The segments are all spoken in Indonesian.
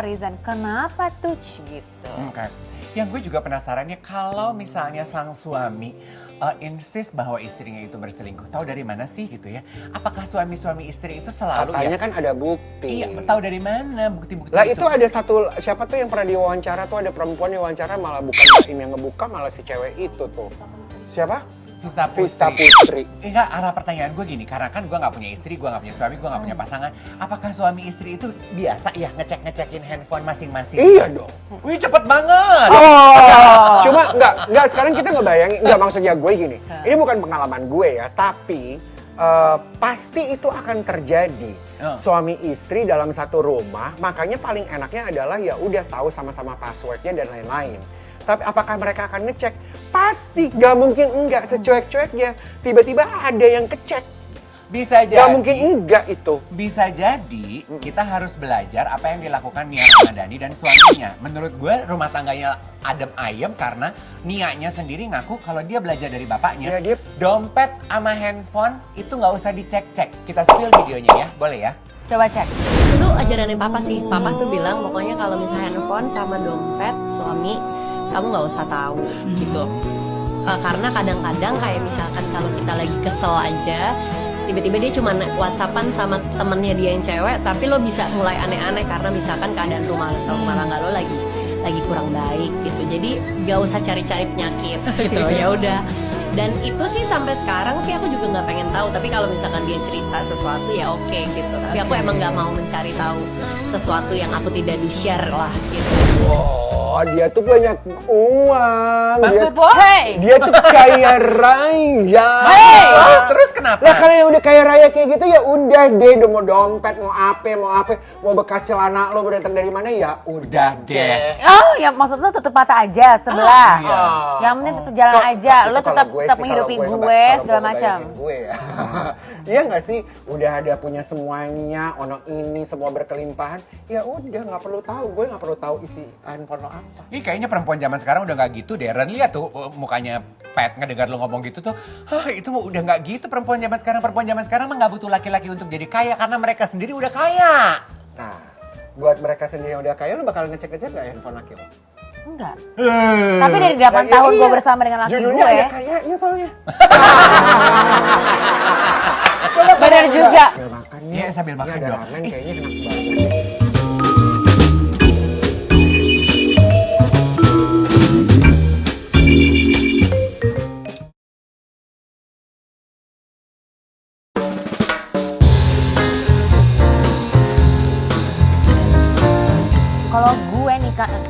Rizan, kenapa tuh gitu? Oke. Yang gue juga penasaran ya kalau misalnya sang suami insist bahwa istrinya itu berselingkuh. Tahu dari mana sih gitu ya? Apakah suami-suami istri itu selalu Katanya ya? kan ada bukti. Iya, tahu dari mana bukti-bukti Lah itu ada satu, siapa tuh yang pernah diwawancara tuh ada perempuan diwawancara malah bukan Baim yang ngebuka malah si cewek itu tuh. Siapa? Vista Putri. Enggak, arah pertanyaan gue gini, karena kan gue gak punya istri, gue gak punya suami, gue gak punya pasangan. Apakah suami istri itu biasa ya ngecek-ngecekin handphone masing-masing? Iya dong. Wih cepet banget! Cuma enggak sekarang kita ngebayangin, enggak maksudnya gue gini. Ini bukan pengalaman gue ya, tapi pasti itu akan terjadi. Suami istri dalam satu rumah, makanya paling enaknya adalah ya udah tahu sama-sama passwordnya dan lain-lain. Tapi apakah mereka akan ngecek? Pasti, gak mungkin enggak secuek-cueknya. Tiba-tiba ada yang kecek. Bisa jadi. Gak mungkin enggak itu. Bisa jadi kita harus belajar apa yang dilakukan Nia Ramadhani dan suaminya. Menurut gue rumah tangganya adem ayem karena Nianya sendiri ngaku kalau dia belajar dari bapaknya. Ya, dia- Dompet sama handphone itu nggak usah dicek-cek. Kita spill videonya ya, boleh ya? Coba cek. Itu ajarannya papa sih. Papa tuh bilang pokoknya kalau misalnya handphone sama dompet suami kamu nggak usah tahu gitu. Karena kadang-kadang kayak misalkan kalau kita lagi kesel aja, tiba-tiba dia cuma WhatsAppan sama temennya dia yang cewek, tapi lo bisa mulai aneh-aneh karena misalkan keadaan rumah tangga lo lagi kurang baik gitu. Jadi nggak usah cari-cari penyakit gitu. Ya udah. Dan itu sih sampai sekarang sih aku juga nggak pengen tahu. Tapi kalau misalkan dia cerita sesuatu ya oke gitu. Tapi aku emang nggak mau mencari tahu sesuatu yang aku tidak di-share lah gitu. Oh, dia tuh banyak uang. Maksud dia, lo? Dia tuh kaya raya. Terus kenapa? Lah kalau yang udah kaya raya kayak gitu ya udah deh, udah mau dompet, mau apa, mau bekas celana lo datang dari mana ya udah deh. Oh, ya maksud lo tutup mata aja sebelah. iya. Yang penting tetap jalan aja, lo tetap menghidupi gue segala macam. Gue ya. Iya nggak sih? Udah ada punya semuanya, ono ini semua berkelimpahan. Ya udah nggak perlu tahu, gue nggak perlu tahu isi handphone lo apa. Ih kayaknya perempuan zaman sekarang udah nggak gitu deh. Ren lihat tuh mukanya Pet ngedengar lo ngomong gitu tuh. Itu udah nggak gitu perempuan zaman sekarang. Perempuan zaman sekarang mah nggak butuh laki-laki untuk jadi kaya karena mereka sendiri udah kaya. Nah, buat mereka sendiri yang udah kaya, lo bakal ngecek-ngecek nggak handphone laki lo? Enggak. Tapi dari 8 tahun gue bersama dengan laki Judulnya gue. ada kayaknya soalnya. Bener juga. Sambil makan Iya, sambil makan ada dong. ramen kayaknya enak banget.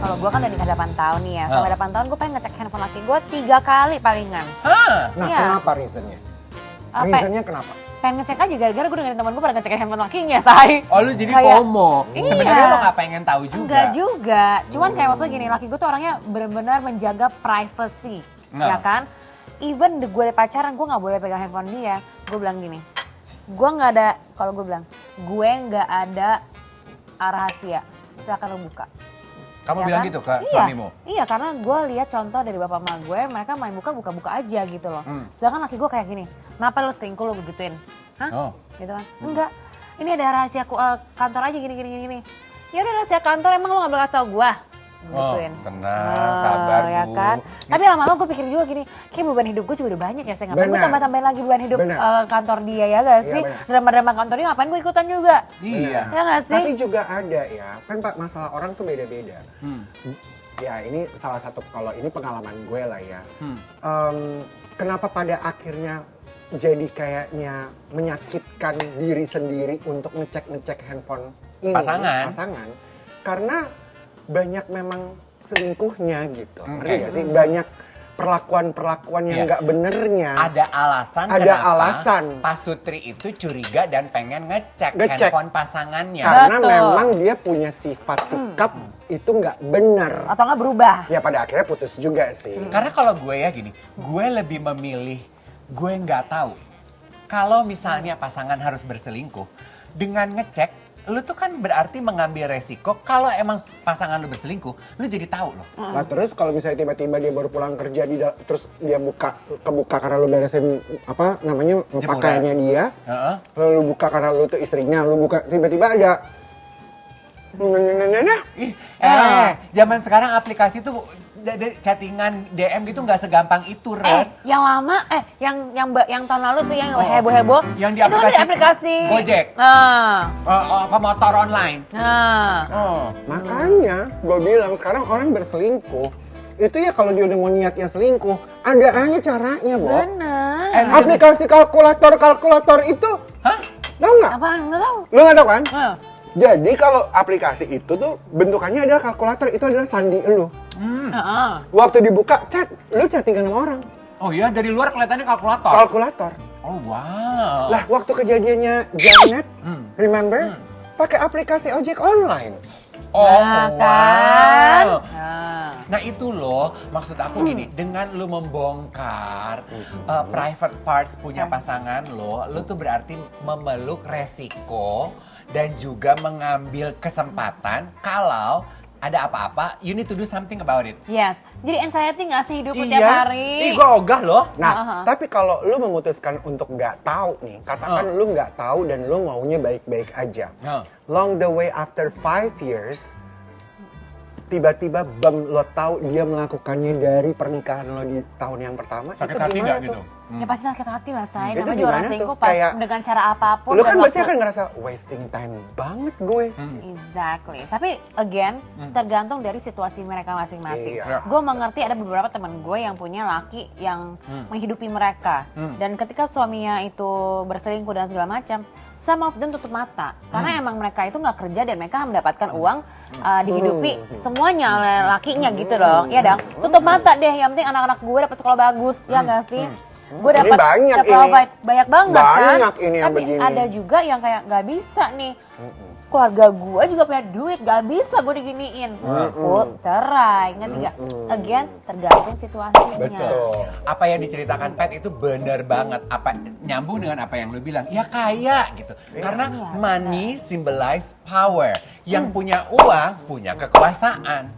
Kalau gue kan udah nikah 8 tahun nih ya. Selama 8 tahun gue pengen ngecek handphone laki gue 3 kali palingan. Nah, Iya. kenapa reasonnya? Apa? Reasonnya kenapa? Pengen ngecek aja gara-gara gue dengerin temen gue pada ngecek handphone lakinya, say. Oh lu jadi Kayak- FOMO. Iya. Sebenarnya lo nggak pengen tahu juga. Enggak juga. Cuman kayak maksudnya gini, laki gue tuh orangnya benar-benar menjaga privacy. Nah. Ya kan? Even gue pacaran, gue gak boleh pegang handphone dia. Gue bilang gini, gue gak ada, kalau gue bilang, gue gak ada rahasia. Silakan lo buka. Kamu Ya bilang kan? gitu ke Iya, suamimu? Iya, karena gue lihat contoh dari bapak mama gue, mereka main buka-buka aja gitu loh. Sedangkan laki gue kayak gini, kenapa lo selingkuh lo begituin? Hah? Oh. Gitu kan? Enggak, ini ada rahasia kantor aja gini. Ya udah rahasia kantor, emang lo gak boleh kasih tau gue? Gituin. Tenang, sabar Ya Bu. kan? Tapi lama-lama gue pikir juga gini, kayak beban hidup gue juga udah banyak ya, saya ngapain gue Benar. tambah-tambahin lagi beban hidup Benar. kantor dia ya gak Iya, sih? benar. Drama-drama kantor dia ngapain gue ikutan juga? Iya. Ya gak sih? Tapi juga ada ya, kan Pak masalah orang tuh beda-beda. Ya ini salah satu, kalau ini pengalaman gue lah ya. Kenapa pada akhirnya jadi kayaknya menyakitkan diri sendiri untuk ngecek handphone ini? Pasangan. Karena banyak memang selingkuhnya gitu. Ngerti gak sih? Banyak perlakuan-perlakuan yang Iya. nggak benernya. Ada alasan Ada kenapa alasan. Pak Sutri itu curiga dan pengen ngecek Ngecek. handphone pasangannya. Karena Betul. memang dia punya sifat sikap itu nggak benar. Atau nggak berubah? Ya pada akhirnya putus juga sih. Karena kalau gue ya gini, gue lebih memilih gue nggak tahu. Kalau misalnya pasangan harus berselingkuh, dengan ngecek, lu tuh kan berarti mengambil resiko kalau emang pasangan lu berselingkuh, lu jadi tahu loh. Nah terus kalau misalnya tiba-tiba dia baru pulang kerja terus dia kebuka karena lu beresin apa namanya Jemuran. pakaiannya dia, Heeh. lalu lu buka karena lu tuh istrinya, lu buka tiba-tiba ada Ih, zaman sekarang aplikasi tuh dari chattingan DM gitu nggak segampang itu, Ren. Yang lama, yang tahun lalu tuh yang heboh-heboh. Yang di itu kan dari aplikasi Gojek. Nah, Apa motor online. nah. Makanya gue bilang sekarang orang berselingkuh itu ya kalau dia udah mau niatnya selingkuh, ada aja caranya, Bo. Bener. Aplikasi kalkulator itu, Hah? tahu nggak? Apaan? Nggak tahu. Lu nggak tahu kan? Nah. Jadi kalau aplikasi itu tuh bentukannya adalah kalkulator, itu adalah sandi lu. Waktu dibuka chat, lu chattingan sama orang. Oh iya, dari luar kelihatannya kalkulator. Kalkulator. Oh wow. Lah waktu kejadiannya Janet, remember? Pakai aplikasi ojek online. Oh Nah, kan? wow. Nah. Nah itu loh, maksud aku gini, dengan lu membongkar private parts punya pasangan lo tuh berarti memeluk resiko dan juga mengambil kesempatan kalau ada apa-apa, you need to do something about it. Yes. Jadi anxiety nggak sih hidup tiap hari? Ih gue ogah loh. Nah, tapi kalau lu memutuskan untuk nggak tahu nih, katakan lu nggak tahu dan lu maunya baik-baik aja. Long the way after 5 years, tiba-tiba lo tahu dia melakukannya dari pernikahan lo di tahun yang pertama. Sakit itu hati gimana nggak tuh? gitu? Ya pasti sakit hati lah, say. Itu Namanya juga gimana orang tuh? selingkuh pas Kayak- dengan cara apapun. Lu kan dan pasti waktu- akan ngerasa wasting time banget gue. Exactly. Tapi again, tergantung dari situasi mereka masing-masing. Iya. Gue mengerti ada beberapa teman gue yang punya laki yang menghidupi mereka. Dan ketika suaminya itu berselingkuh dan segala macam, some of them tutup mata. Karena emang mereka itu nggak kerja dan mereka mendapatkan uang dihidupi semuanya oleh lakinya gitu dong. Ya dong, tutup mata deh. Yang penting anak-anak gue dapat sekolah bagus, ya nggak sih? Gue dapat banyak ini. provide banyak banget Banyak kan. ini yang Tapi begini. ada juga yang kayak nggak bisa nih. Keluarga gue juga punya duit, gak bisa gue diginiin. Cerai, ngerti gak? Again, tergantung situasinya. Betul. Apa yang diceritakan Pat itu benar banget. Apa nyambung dengan apa yang lu bilang? Ya kaya gitu. Karena Iya, money symbolize power. Yang punya uang punya kekuasaan.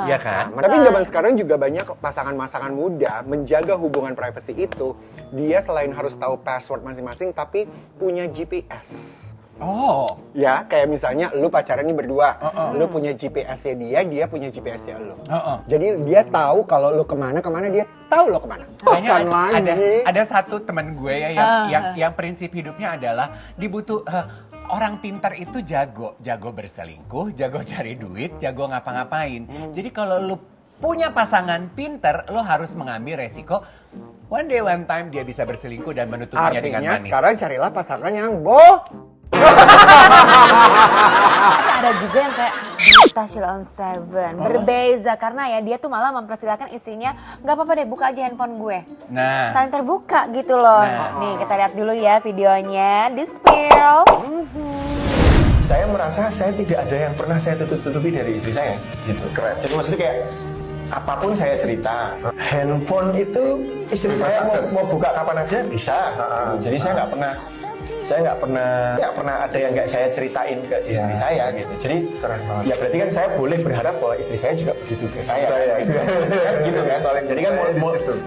Iya kan? Tapi zaman sekarang juga banyak pasangan-pasangan muda menjaga hubungan privasi itu. Dia selain harus tahu password masing-masing, tapi punya GPS. Oh. Ya, kayak misalnya lu pacaran nih berdua, lu punya GPS-nya dia punya GPS-nya lu. Jadi dia tahu kalau lu kemana, dia tahu lo kemana. Kayaknya Bukan lagi. ada satu teman gue ya yang prinsip hidupnya adalah orang pintar itu jago berselingkuh, jago cari duit, jago ngapa-ngapain. Jadi kalau lu punya pasangan pintar, lo harus mengambil resiko. One day, one time dia bisa berselingkuh dan menutupinya dengan Artinya manis. sekarang carilah pasangan yang Tapi ada juga yang kayak Dita Sheila on Seven. Berbeza karena ya dia tuh malah mempersilahkan istrinya, nggak apa-apa deh buka aja handphone gue. Nah, Saling terbuka gitu loh. Nih kita lihat dulu ya videonya. Di spill. Saya merasa saya tidak ada yang pernah saya tutup-tutupi dari istri saya gitu. Keren. Jadi maksudnya kayak apapun saya cerita, handphone itu istri saya mau buka kapan aja bisa. Jadi saya nggak pernah ada yang nggak saya ceritain ke istri saya gitu. Jadi ya berarti kan saya boleh berharap bahwa istri saya juga begitu ke saya. Gitu kan. Jadi kan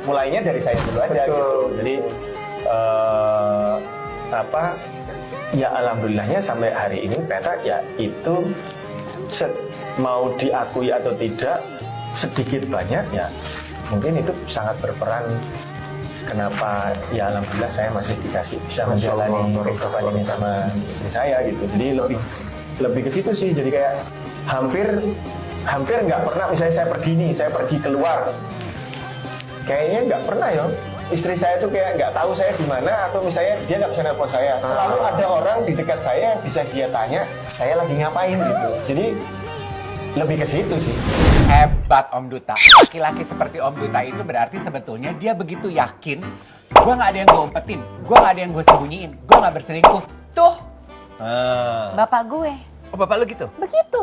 mulainya dari saya dulu aja gitu. Jadi ya alhamdulillahnya sampai hari ini ternyata ya itu mau diakui atau tidak sedikit banyak ya mungkin itu sangat berperan kenapa ya alhamdulillah saya masih dikasih bisa menjalani kehidupan ini sama istri saya gitu. Jadi lebih ke situ sih. Jadi kayak hampir nggak pernah misalnya saya pergi keluar kayaknya nggak pernah ya. Istri saya tuh kayak nggak tahu saya di mana atau misalnya dia nggak bisa nelfon saya. Selalu ada orang di dekat saya yang bisa dia tanya saya lagi ngapain gitu. Jadi lebih ke situ sih. hebat Om Duta. Laki-laki seperti Om Duta itu berarti sebetulnya dia begitu yakin, gue nggak ada yang gue umpetin, gue nggak ada yang gue sembunyiin, gue nggak berselingkuh. Tuh. Bapak gue. Oh bapak lu gitu? Begitu.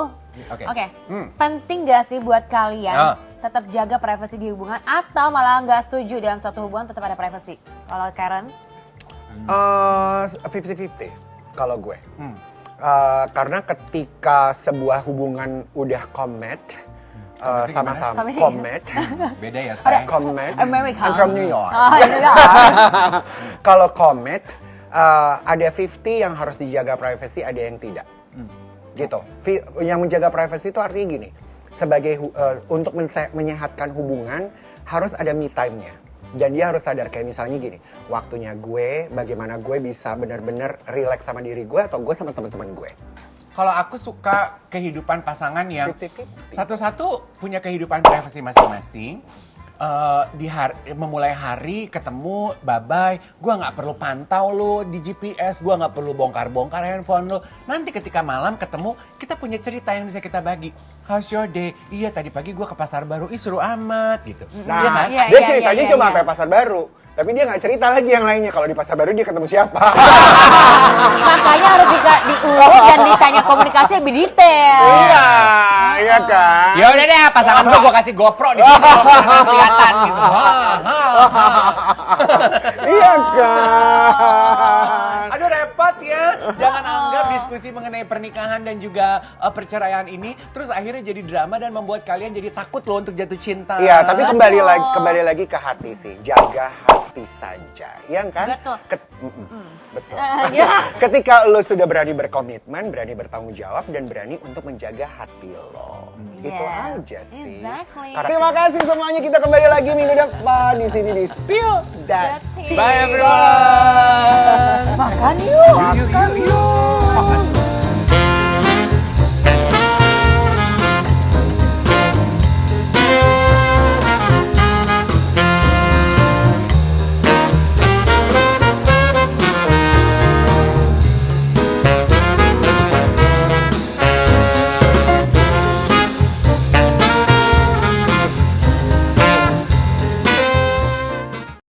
Oke. Penting gak sih buat kalian tetap jaga privasi di hubungan atau malah nggak setuju dalam suatu hubungan tetap ada privasi? Kalau Karen? 50-50 kalau gue. Karena ketika sebuah hubungan udah commit, sama-sama commit. Beda ya saya. Commit. America. I'm from New York. Oh, New York. Kalau commit, ada 50 yang harus dijaga privasi, ada yang tidak. gitu. Yang menjaga privacy itu artinya gini, sebagai untuk menyehatkan hubungan harus ada me time-nya. Dan dia harus sadar kayak misalnya gini, waktunya gue, bagaimana gue bisa benar-benar relax sama diri gue atau gue sama teman-teman gue. Kalau aku suka kehidupan pasangan yang 50-50. satu-satu punya kehidupan privasi masing-masing. Memulai hari ketemu, bye-bye. Gua nggak perlu pantau lo di GPS, gua nggak perlu bongkar-bongkar handphone lo. Nanti ketika malam ketemu, kita punya cerita yang bisa kita bagi. How's your day? Iya tadi pagi gua ke pasar baru, seru amat gitu. Nah, Iya kan? Iya, dia iya, ceritanya iya, cuma iya. sampai pasar baru. Tapi dia nggak cerita lagi yang lainnya. Kalau di pasar baru dia ketemu siapa. Makanya harus diurut dan ditanya komunikasi lebih detail. Iya, iya kan? Ya udah deh, pasangan gua kasih GoPro di situ kalau nggak kelihatan gitu. Iya kan? Aduh repot ya. Jangan anggap diskusi mengenai pernikahan dan juga perceraian ini terus akhirnya jadi drama dan membuat kalian jadi takut loh untuk jatuh cinta. Iya, tapi kembali lagi ke hati sih. Jaga hati saja, iya kan? Betul. Betul. Ya. Ketika lo sudah berani berkomitmen, berani bertanggung jawab dan berani untuk menjaga hati lo. Itu Yes, aja sih. exactly. Terima kasih semuanya. Kita kembali lagi minggu depan di sini di Spill That That Tea. Bye everyone. Makan yuk. Yuk. Makan.